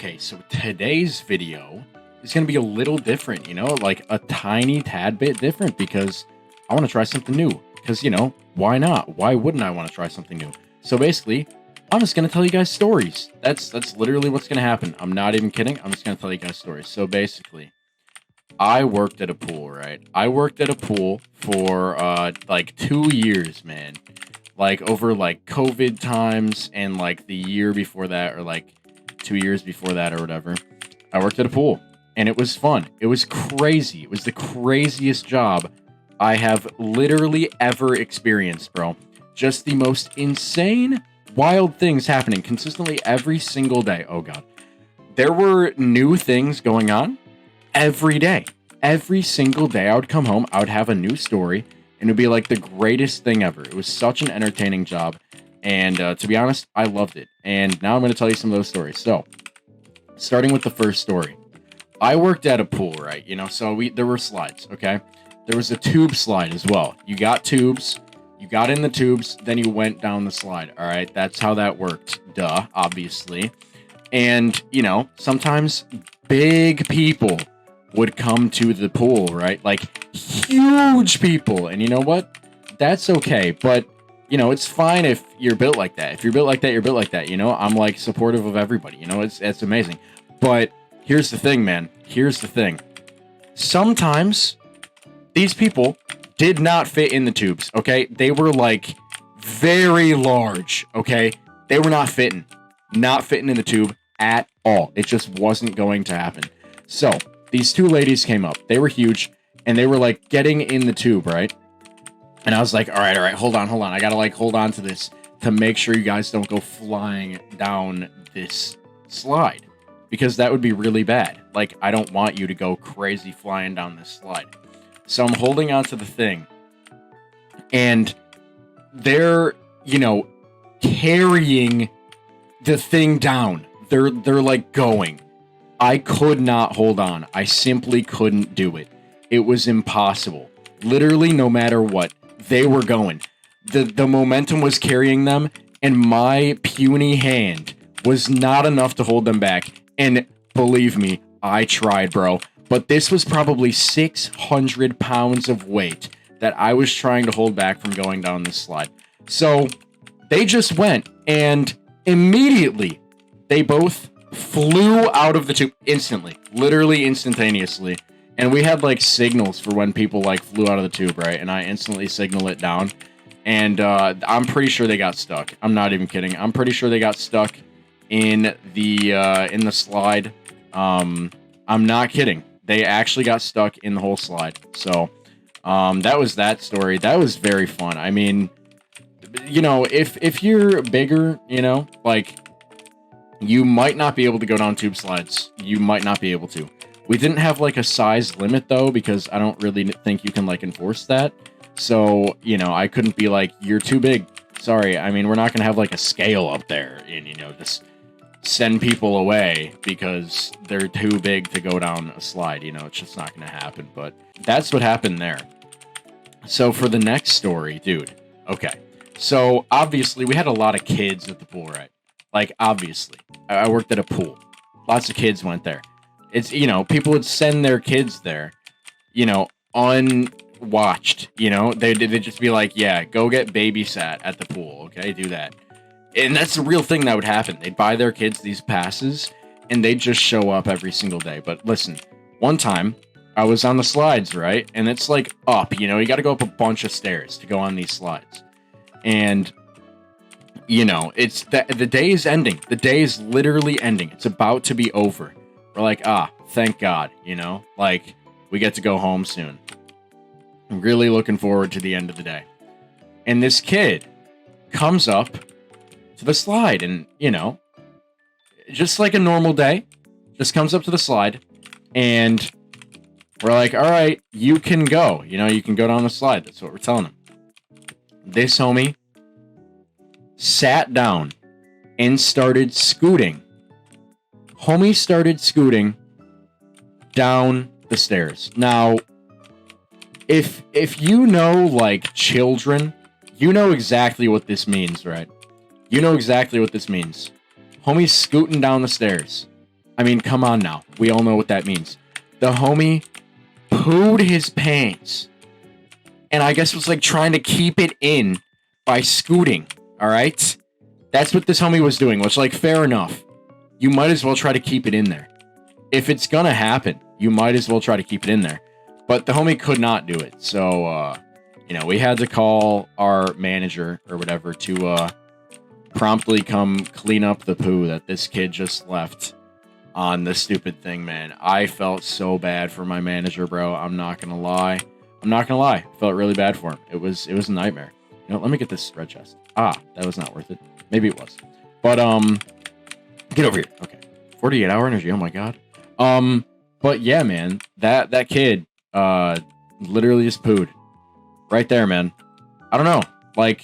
Okay, so today's video is going to be a little different, like a tiny tad bit different because I want to try something new. Because, why not? Why wouldn't I want to try something new? So basically, I'm just going to tell you guys stories. That's literally what's going to happen. I'm not even kidding. I'm just going to tell you guys stories. So basically, I worked at a pool, right? I worked at a pool for like 2 years, man. Like over like COVID times and like the year before that, or like 2 years before that, or whatever. I worked at a pool and it was fun. It was crazy. It was the craziest job I have literally ever experienced, bro. Just the most insane, wild things happening consistently every single day. Oh god. There were new things going on every day. Every single day I would come home, I would have a new story, and it would be like the greatest thing ever. It was such an entertaining job, and to be honest, I loved it. And now I'm going to tell you some of those stories. So, starting with the first story. I worked at a pool, right? So there were slides, okay? There was a tube slide as well. You got tubes, you got in the tubes, then you went down the slide, all right? That's how that worked, duh, obviously. And, sometimes big people would come to the pool, right? Like huge people. And you know what? That's okay. But, it's fine if you're built like that. If you're built like that, you're built like that. I'm like supportive of everybody. It's amazing. But here's the thing, man. Here's the thing. Sometimes these people did not fit in the tubes, okay? They were like very large, okay? They were not fitting in the tube at all. It just wasn't going to happen. So these two ladies came up. They were huge, and they were like getting in the tube, right? And I was like, all right, hold on. I gotta like hold on to this to make sure you guys don't go flying down this slide, because that would be really bad. Like, I don't want you to go crazy flying down this slide. So I'm holding on to the thing, and they're, carrying the thing down. They're like going. I could not hold on. I simply couldn't do it. It was impossible. Literally, no matter what, they were going. The momentum was carrying them, and my puny hand was not enough to hold them back. And believe me, I tried, bro. But this was probably 600 pounds of weight that I was trying to hold back from going down this slide. So they just went, and immediately they both flew out of the tube instantly, literally instantaneously. And we had like signals for when people like flew out of the tube, right? And I instantly signal it down. And I'm pretty sure they got stuck. I'm not even kidding. I'm pretty sure they got stuck in the slide. I'm not kidding. They actually got stuck in the whole slide. So that was that story. That was very fun. I mean, if you're bigger, like, you might not be able to go down tube slides. You might not be able to. We didn't have like a size limit though, because I don't really think you can like enforce that. So, I couldn't be like, you're too big. Sorry. I mean, we're not going to have like a scale up there and, just send people away because they're too big to go down a slide. It's just not going to happen. But that's what happened there. So for the next story, dude. Okay. So obviously we had a lot of kids at the pool, right? Like, obviously, I worked at a pool. Lots of kids went there. It's, people would send their kids there, unwatched, they'd just be like, yeah, go get babysat at the pool. Okay, do that. And that's the real thing that would happen. They'd buy their kids these passes and they'd just show up every single day. But listen, one time I was on the slides, right? And it's like up, you got to go up a bunch of stairs to go on these slides. And it's the day is ending. The day is literally ending. It's about to be over. We're like, thank God, like, we get to go home soon. I'm really looking forward to the end of the day. And this kid comes up to the slide and, just like a normal day, just comes up to the slide and we're like, all right, you can go. You can go down the slide. That's what we're telling him. This homie sat down and started scooting. Homie started scooting down the stairs. Now, if you know, like, children, you know exactly what this means, right? You know exactly what this means. Homie's scooting down the stairs. I mean, come on now. We all know what that means. The homie pooed his pants. And I guess was like trying to keep it in by scooting. All right? That's what this homie was doing, which, like, fair enough. You might as well try to keep it in there. If it's gonna happen, you might as well try to keep it in there. But the homie could not do it. So, we had to call our manager or whatever to promptly come clean up the poo that this kid just left on the stupid thing, man. I felt so bad for my manager, bro. I'm not gonna lie. I felt really bad for him. It was a nightmare. Let me get this red chest. That was not worth it. Maybe it was. But, get over here. Okay. 48-hour energy. Oh my god. But yeah, man, that kid, literally just pooed right there, man. I don't know. Like,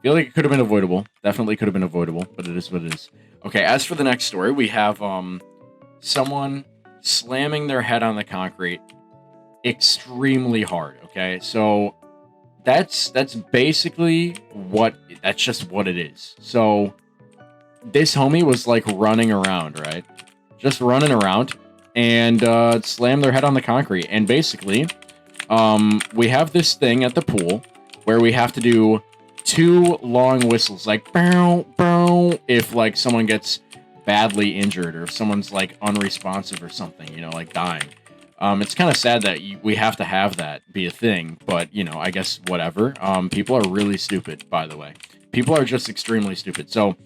feel like it could have been avoidable. Definitely could have been avoidable, but it is what it is. Okay. As for the next story, we have, someone slamming their head on the concrete extremely hard. Okay. So that's basically that's just what it is. So this homie was like running around, right? Just running around and slammed their head on the concrete. And basically, we have this thing at the pool where we have to do 2 long whistles, like bow, bow, if like someone gets badly injured or if someone's like unresponsive or something, like dying. It's kind of sad that we have to have that be a thing, but I guess whatever. People are really stupid, by the way. People are just extremely stupid. So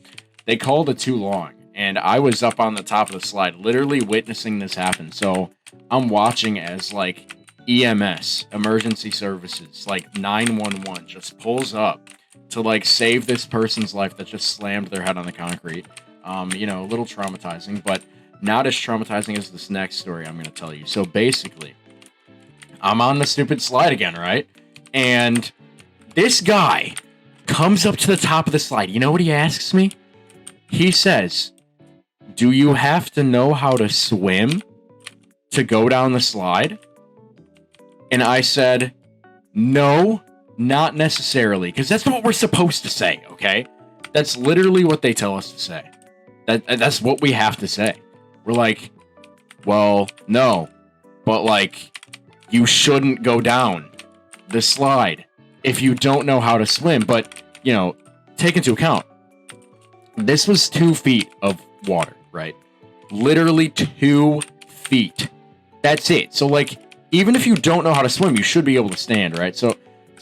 they called it too long, and I was up on the top of the slide, literally witnessing this happen. So I'm watching as like EMS, emergency services, like 911, just pulls up to like save this person's life that just slammed their head on the concrete. A little traumatizing, but not as traumatizing as this next story I'm going to tell you. So basically, I'm on the stupid slide again, right? And this guy comes up to the top of the slide. You know what he asks me? He says, "Do you have to know how to swim to go down the slide?" And I said, "No, not necessarily," because that's what we're supposed to say, okay? That's literally what they tell us to say. That's what we have to say. We're like, well, no, but like, you shouldn't go down the slide if you don't know how to swim. But, take into account, this was 2 feet of water, right? Literally 2 feet. That's it. So like, even if you don't know how to swim, you should be able to stand, right? So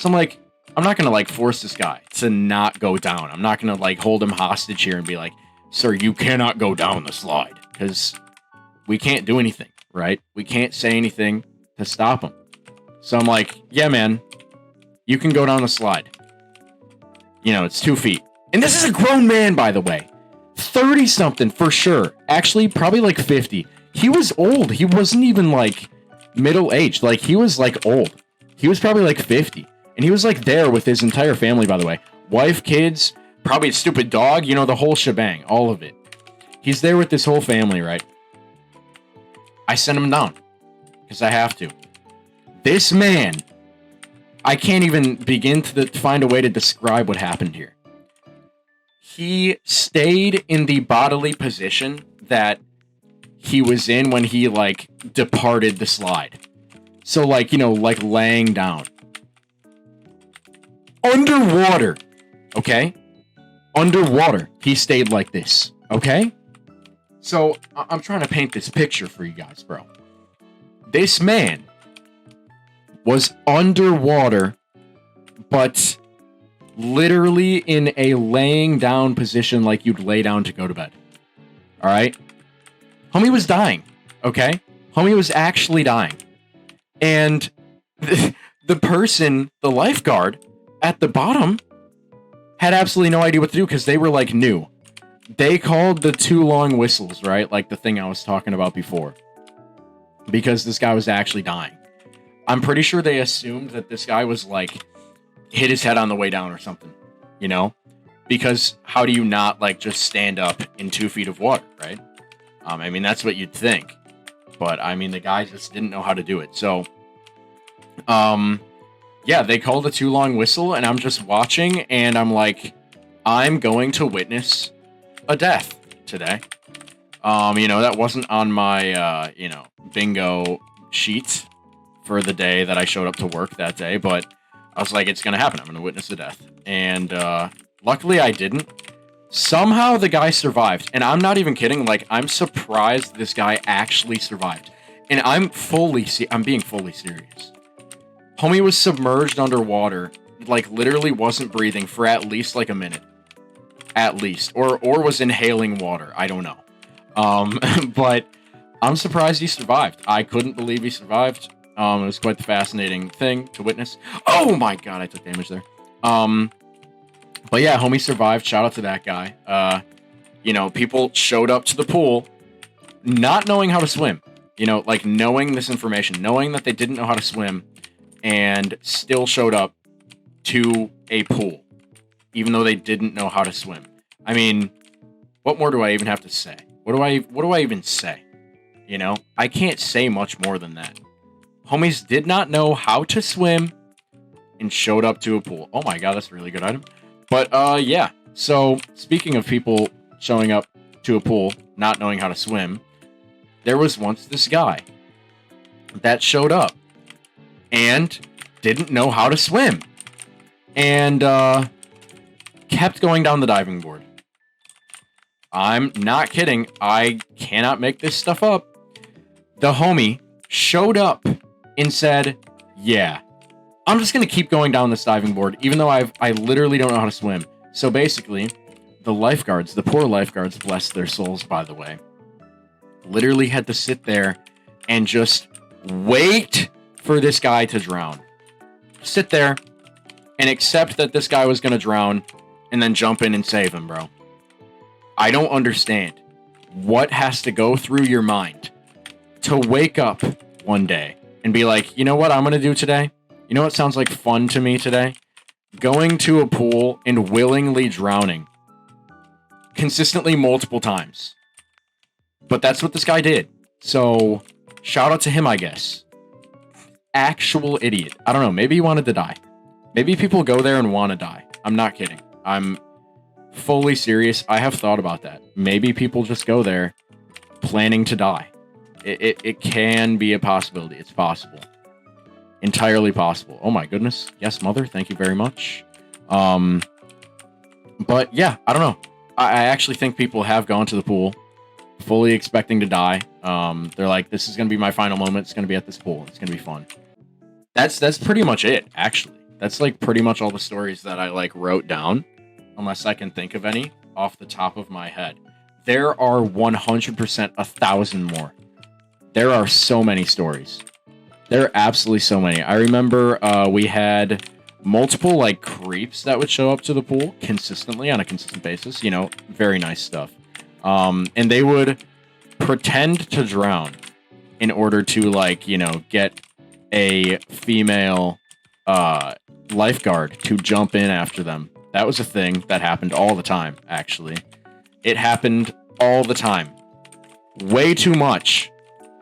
I'm like, I'm not going to like force this guy to not go down. I'm not going to like hold him hostage here and be like, "Sir, you cannot go down the slide," because we can't do anything, right? We can't say anything to stop him. So I'm like, "Yeah, man, you can go down the slide. It's 2 feet." And this is a grown man, by the way. 30 something for sure. Actually, probably like 50. He was old. He wasn't even like middle aged. Like, he was like old. He was probably like 50. And he was like there with his entire family, by the way. Wife, kids, probably a stupid dog, the whole shebang, all of it. He's there with this whole family, right? I sent him down because I have to. This man, I can't even begin to find a way to describe what happened here. He stayed in the bodily position that he was in when he like departed the slide. So like, like laying down. Underwater. Okay? Underwater. He stayed like this. Okay? So I'm trying to paint this picture for you guys, bro. This man was underwater, but literally in a laying down position like you'd lay down to go to bed. All right? Homie was dying. Okay? Homie was actually dying. And the person, the lifeguard at the bottom, had absolutely no idea what to do because they were like new. They called the 2 long whistles, right? Like the thing I was talking about before. Because this guy was actually dying. I'm pretty sure they assumed that this guy was like hit his head on the way down or something, Because how do you not like just stand up in 2 feet of water, right? I mean, that's what you'd think. But I mean, the guy just didn't know how to do it. So, yeah, they called a 2 long whistle, and I'm just watching, and I'm like, I'm going to witness a death today. That wasn't on my bingo sheet for the day that I showed up to work that day, but I was like, it's gonna happen. I'm gonna witness the death. And luckily I didn't. Somehow the guy survived. And I'm not even kidding, like, I'm surprised this guy actually survived. And I'm being fully serious. Homie was submerged underwater, like literally wasn't breathing for at least like a minute. At least. Or was inhaling water. I don't know. But I'm surprised he survived. I couldn't believe he survived. It was quite the fascinating thing to witness. Oh my god, I took damage there. But yeah, homie survived. Shout out to that guy. People showed up to the pool not knowing how to swim. Like knowing this information, knowing that they didn't know how to swim, and still showed up to a pool, even though they didn't know how to swim. I mean, what more do I even have to say? What do I even say? I can't say much more than that. Homies did not know how to swim and showed up to a pool. Oh my god, that's a really good item. But yeah. So speaking of people showing up to a pool not knowing how to swim, there was once this guy that showed up and didn't know how to swim and kept going down the diving board. I'm not kidding. I cannot make this stuff up. The homie showed up and said, yeah, I'm just going to keep going down this diving board, even though I literally don't know how to swim. So basically, the lifeguards, the poor lifeguards, bless their souls, by the way, literally had to sit there and just wait for this guy to drown. Sit there and accept that this guy was going to drown and then jump in and save him, bro. I don't understand what has to go through your mind to wake up one day and be like, you know what I'm going to do today? You know what sounds like fun to me today? Going to a pool and willingly drowning. Consistently multiple times. But that's what this guy did. So, shout out to him, I guess. Actual idiot. I don't know. Maybe he wanted to die. Maybe people go there and want to die. I'm not kidding. I'm fully serious. I have thought about that. Maybe people just go there planning to die. It can be a possibility. It's possible. Entirely possible. Oh my goodness. Yes, mother. Thank you very much. But yeah, I don't know. I actually think people have gone to the pool fully expecting to die. They're like, this is going to be my final moment. It's going to be at this pool. It's going to be fun. That's pretty much it, actually. That's like pretty much all the stories that I like wrote down, unless I can think of any off the top of my head. There are 100% 1,000 more. There are so many stories. There are absolutely so many. I remember we had multiple like creeps that would show up to the pool consistently on a consistent basis. Very nice stuff. And they would pretend to drown in order to get a female lifeguard to jump in after them. That was a thing that happened all the time, actually. It happened all the time. Way too much.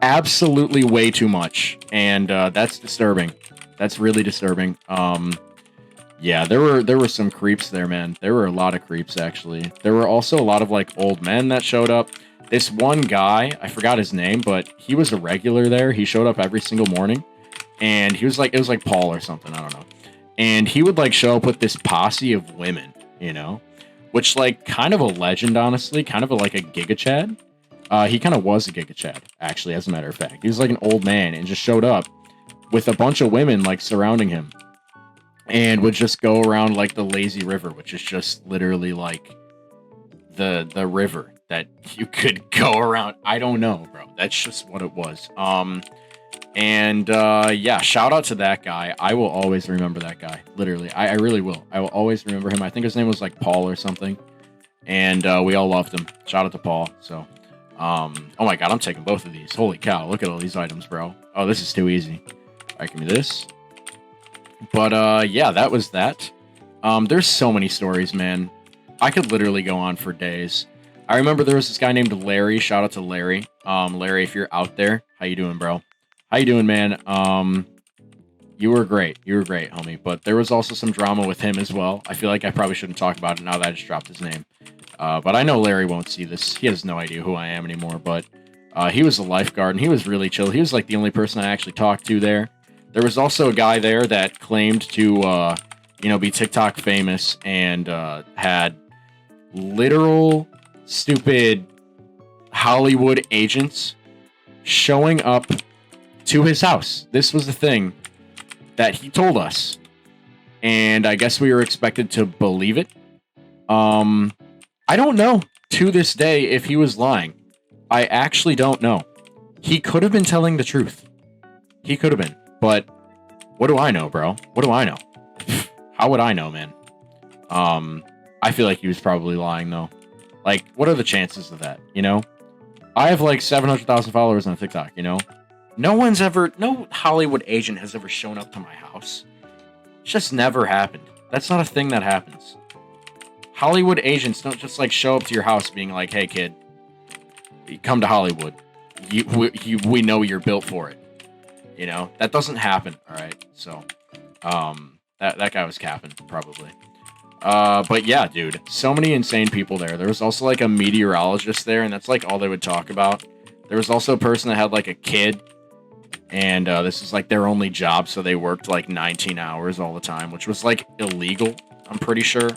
Absolutely way too much. And that's disturbing. That's really disturbing. Yeah, there were some creeps there, man. There were a lot of creeps, actually. There were also a lot of old men that showed up. This one guy, I forgot his name, but he was a regular there. He showed up every single morning. And he was it was like Paul or something, I don't know. And he would show up with this posse of women, which kind of a legend, honestly, kind of like a Giga Chad. He kind of was a Giga Chad, actually, as a matter of fact. He was like an old man and just showed up with a bunch of women surrounding him and would just go around the lazy river, which is just literally the river that you could go around. I don't know, bro. That's just what it was. Yeah, shout out to that guy. I will always remember that guy. Literally. I really will. I will always remember him. I think his name was Paul or something. And we all loved him. Shout out to Paul. So, oh my god, I'm taking both of these. Holy cow, look at all these items, bro. Oh, this is too easy. Alright, give me this. But yeah, that was that. There's so many stories, man. I could literally go on for days. I remember there was this guy named Larry. Shout out to Larry. Larry, if you're out there, how you doing, bro? How you doing, man? You were great. You were great, homie. But there was also some drama with him as well. I feel like I probably shouldn't talk about it now that I just dropped his name. But I know Larry won't see this. He has no idea who I am anymore. But he was a lifeguard, and he was really chill. He was like the only person I actually talked to there. There was also a guy there that claimed to, be TikTok famous and had literal stupid Hollywood agents showing up to his house. This was the thing that he told us, and I guess we were expected to believe it. I don't know to this day if he was lying. I actually don't know. He could have been telling the truth. He could have been. But what do I know, bro? What do I know? How would I know, man? I feel like he was probably lying, though. Like, what are the chances of that, you know? I have, like, 700,000 followers on TikTok, you know? No Hollywood agent has ever shown up to my house. It's just never happened. That's not a thing that happens. Hollywood agents don't just, like, show up to your house being like, hey, kid, come to Hollywood. We know you're built for it. You know, that doesn't happen. All right. So, that guy was capping probably. But yeah, dude, so many insane people there. There was also like a meteorologist there, and that's like all they would talk about. There was also a person that had like a kid, and this was like their only job, so they worked like 19 hours all the time, which was like illegal, I'm pretty sure.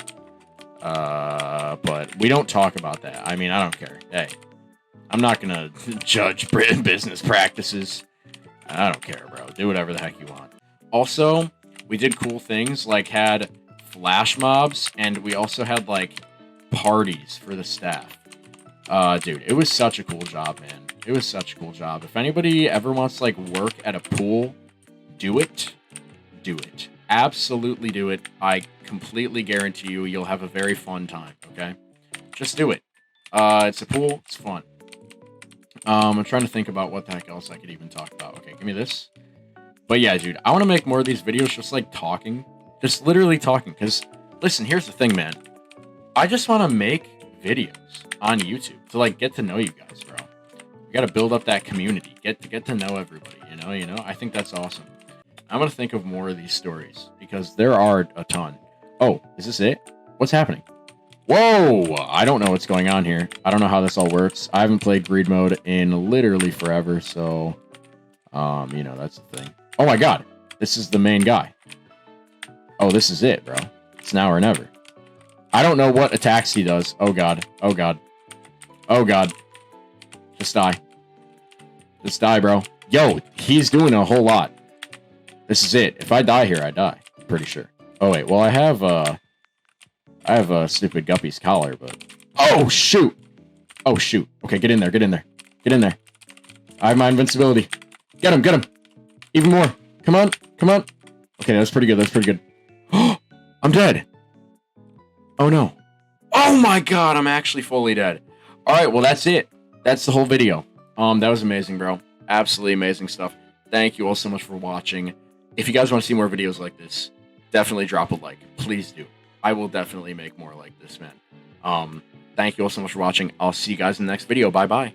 But we don't talk about that. I mean, I don't care. Hey, I'm not gonna judge business practices. I don't care, bro. Do whatever the heck you want. Also, we did cool things, like had flash mobs, and we also had like parties for the staff. Dude, it was such a cool job, man. It was such a cool job. If anybody ever wants to like work at a pool, do it. Do it. Absolutely do it. I completely guarantee you'll have a very fun time, okay? Just do it. It's a pool. It's fun. I'm trying to think about what the heck else I could even talk about. Okay, give me this. But yeah, dude, I want to make more of these videos just like talking. Just literally talking. Because, listen, here's the thing, man. I just want to make videos on YouTube to like get to know you guys, bro. We got to build up that community. Get to know everybody, you know? I think that's awesome. I'm going to think of more of these stories because there are a ton. Oh, is this it? What's happening? Whoa! I don't know what's going on here. I don't know how this all works. I haven't played greed mode in literally forever, so that's the thing. Oh my god, this is the main guy. Oh, this is it, bro. It's now or never. I don't know what attacks he does. Oh god. Oh god. Oh god. Just die. Just die, bro. Yo, he's doing a whole lot. This is it. If I die here, I die. I'm pretty sure. Oh wait, well I have a stupid Guppy's collar, but... Oh, shoot! Oh, shoot. Okay, get in there, get in there. Get in there. I have my invincibility. Get him, get him! Even more. Come on, come on. Okay, that's pretty good, that's pretty good. I'm dead! Oh, no. Oh my god, I'm actually fully dead. Alright, well, that's it. That's the whole video. That was amazing, bro. Absolutely amazing stuff. Thank you all so much for watching. If you guys want to see more videos like this, definitely drop a like. Please do. I will definitely make more like this, man. Thank you all so much for watching. I'll see you guys in the next video. Bye-bye.